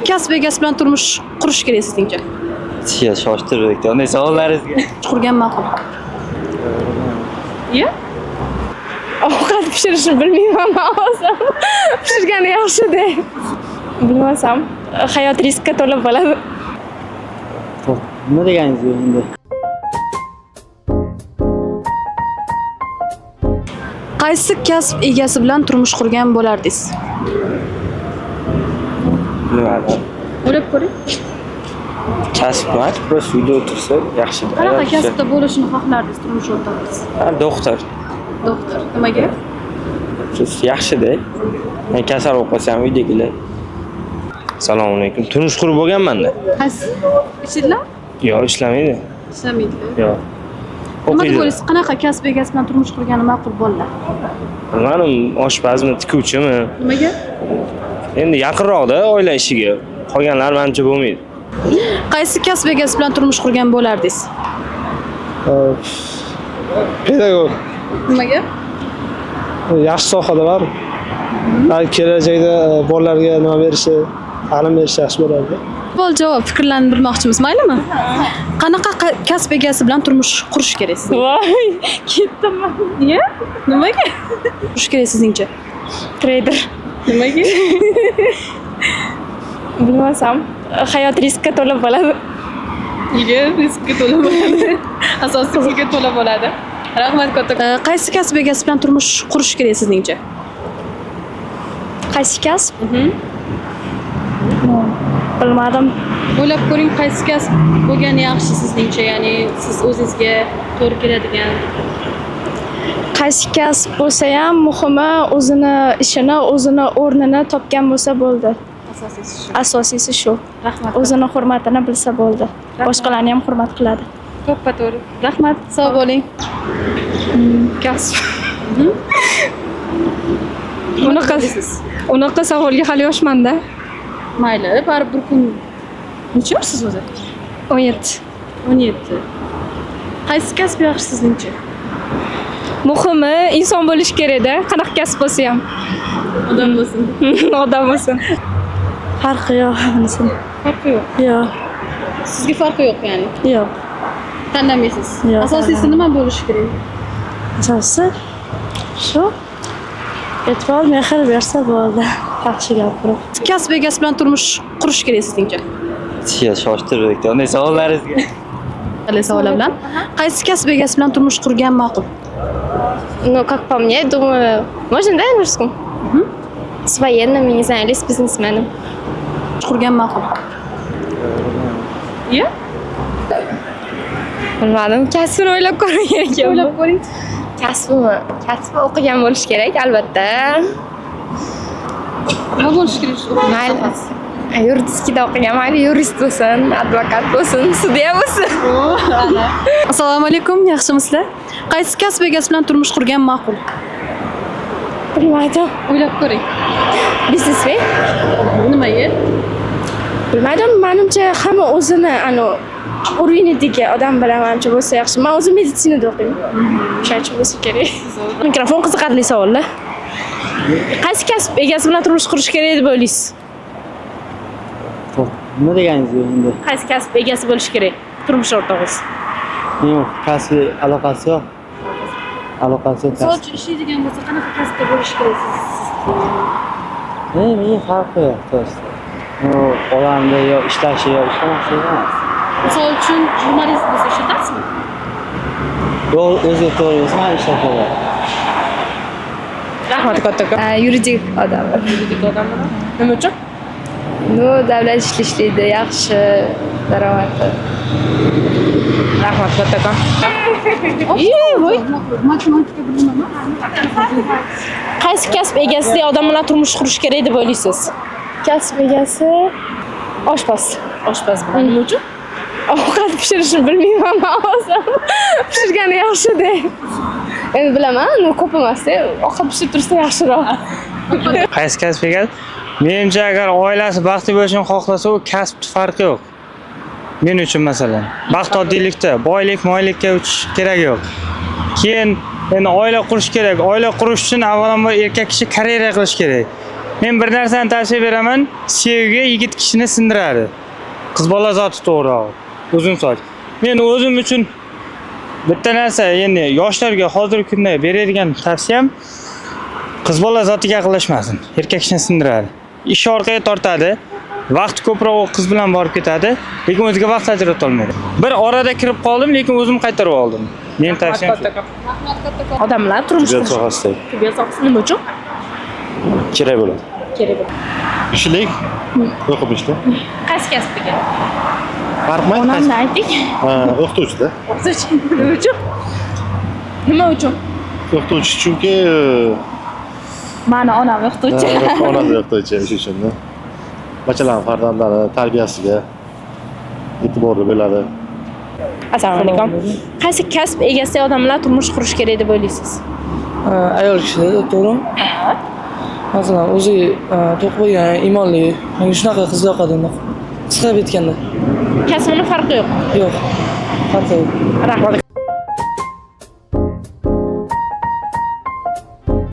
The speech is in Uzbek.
Kasb egasi bilan turmush qurish kerak sizningcha? Siya shoshtirdik. Unday savollaringizga. Qurgan ma'qul. Iya? Ovqat pishirishni bilmayman o'zim. Pishirgani yaxshi-da. Bilmasam, hayot riskka to'la bo'ladi. Nima deganingiz bu endi? Qaysi kasb egasi bilan turmush qurgan bo'lardingiz? Bilmadim. O'ylab ko'ring. Kasb emas, biroz uyda o'tirsa yaxshi. Qanaqa kasbda bo'lishini xohlardingiz turmush o'rtog'ingiz? Doktor. Doktor. Nimaga? Yaxshi-da. Men kasal bo'lib qolsam uydagilar. Assalomu alaykum. Turmush qurib bo'lganman-da. Qaysi? Ishlar? Yo'q, ishlamaydi. Ishlamaydi. Yo'q. Nima deb o'ylaysiz? Qanaqa kasb egasi bilan turmush qurgani ma'qul bo'ladi? Bilmadim, oshpazmi, tikuvchimi? Nimaga? Endi yaqinroqda oila ishiga. Qolganlar menimcha bo'lmaydi. Qaysi kasb egasi bilan turmush qurgan bo'lardingiz? Pedagog. Nimaga? Yaxshi sohada bor. Kelajakda bolalarga nima berishi, ta'lim berishi yaxshi bo'ladi. Savol javob fikrlarni bilmoqchimiz, maylimi? Qanaqa kasb egasi bilan turmush qurish kerak sizga? Voy, ketdim. Niye? Nimaga? Qurish kerak sizningcha? Trader. Nimaga? Bilmasam, hayot riskka to'la bo'ladi. Nega riskga to'la bo'ladi? Asosiy pulga to'la bo'ladi. Rahmat katta. Qaysi kasb egasi bilan turmush qurish kerak sizningcha? Qaysi kasb? Bilmadim. O'ylab ko'ring, qaysi kasb bo'lgani yaxshi sizningcha, ya'ni siz o'zingizga to'g'ri keladigan. Qaysi kasb bo'lsa ham muhimi o'zini ishini, o'zini o'rnini topgan bo'lsa bo'ldi. Asosiysi shu. Asosiysi shu. Rahmat. O'zini hurmatini bilsa bo'ldi. Boshqalarni ham hurmat qiladi. To'ppa-to'g'ri. Rahmat, sog' bo'ling. Kasb. Unaqa savolga hali yoshman-da. Mayli, baribir kun necha yoshsiz o'zi? 17. 17. Qaysi kasb yaxshi sizningcha? Muhimi inson bo'lish kerak-da, qanaqa kasb bo'lsa ham. Odam bo'lsin. Odam bo'lsin. Farqi yo'q bunisi. Farqi yo'q. Yo'q. Sizga farqi yo'q ya'ni. Yo'q. Tanlamaysiz. Yo'q, Asosiysi nima bo'lishi kerak? Asosiysi shu. E'tibor, mehr bersa bo'ldi. Yaxshi gapirib. Kasb egasi bilan turmush qurish kerak sizningcha? Siya shoshtirdik. Unday savollaringizga. Hali savollar bilan. Qaysi kasb egasi bilan turmush qurgan ma'qul? Ну, как по мне, думаю, можно, да, на русском? С военным, не знаю, или с бизнесменом. Qurgan ma'qul. Iya? Bilmadim, kasbini o'ylab ko'rish kerak. O'ylab ko'ring. Kasbimi? Kasbi o'qigan bo'lish kerak, albatta. Nima bo'lishi kerak? Mayli. Yuridiskida o'qigan, mayli yurist bo'lsin, advokat bo'lsin, sudya bo'lsin. Assalomu alaykum, yaxshimisizlar? Qaysi kasb egasi bilan turmush qurgan ma'qul? Bilmaydim. O'ylab ko'ring. Biznesmen? Nimaga? Bilmaydim, menimcha hamma o'zini urinidagi odam bilan menimcha bo'lsa yaxshi. Men o'zim meditsinada o'qiyman. O'shaning bo'lsa kerak. Mikrofon qiziqarli savollar. Qaysi kasb egasi bilan turmush qurish kerak deb o'ylaysiz? Nima deganingiz bu endi? Qaysi kasb egasi bo'lish kerak? Turmush o'rtog'ingiz. Yo'q, kasb aloqasi yo'q. Aloqasi yo'q. Misol uchun ishlaydigan bo'lsa, qanaqa kasbda bo'lishi kerak siz? Menga farqi yo'q, to'g'risi. Odamda yo ishlashi yo ishlamashi emas. Misol uchun jurnalist bo'lsa ishlatasizmi? Yo'q, o'zi to'g'ri bo'lsa ham ishlab qo'yadi. Rahmat kattakon. Yuridik odam. Yuridik odamlar. Nima uchun? Ну, davlat ishlaydi, yaxshi daromadi. Rahmat kattakon. Voy, matematika bilaman. Qaysi kasb egasi odam bilan turmush qurish kerak deb o'ylaysiz? Kasb egasi oshpaz. Oshpaz bilan nima uchun? Ovqat pishirishni bilmayman o'zim. Pishirgani yaxshi-da. Endi bilaman, ko'p emas-da, ovqat pishirib tursa yaxshiroq. Qaysi kasb egasi? Menimcha agar oilasi baxtli bo'lishini xohlasa, u kasbning farqi yo'q. Men uchun masalan, baxt oddiylikda, boylik, moylikka o'tish kerak yo'q. Keyin endi oila qurish kerak. Oila qurish uchun avvalambor erkak kishi karyera qilish kerak. Men bir narsani tavsiya beraman, sevgi yigit kishini sindiradi. Qiz bola zoti to'g'rirog'i, uzun soch. Men o'zim uchun bitta narsa, endi yoshlarga hozirgi kunda beradigan tavsiyam qiz bola zotiga yaqinlashmasin. Erkak kishini sindiradi. Ish orqaga tortadi. Vaqt ko'proq qiz bilan borib ketadi, lekin o'ziga vaqt ajrata olmaydi. Bir orada kirib qoldim, lekin o'zim qaytarib oldim. Men tavsiyam shu. Odamlar turmush Tibbiyot qurish. sohasida Tibbiyot sohasi nima uchun? kerak bo'ladi. Kerak bo'ladi. Ishlik, o'qimishda. Qaysi kasbiga? Farqmi? Onamni ayting. O'qituvchida. O'qituvchi nima uchun? Nima uchun? O'qituvchi chunki Mani onam o'qituvchi. onasi o'qituvchi ish uchun. Bachalarim farzandlari tarbiyasiga e'tiborli bo'ladi. Assalomu alaykum. Qaysi kasb egasida odamlar turmush qurish kerak deb o'ylaysiz? Ayol kishi, to'g'rimi? Masalan, o'zi to'q bo'lgan, iymonli, menga shunaqa qiz yoqadi unda. Qisqarib aytganda. Kasbini farqi yo'q. Yo'q. Farqi yo'q. Rahmat.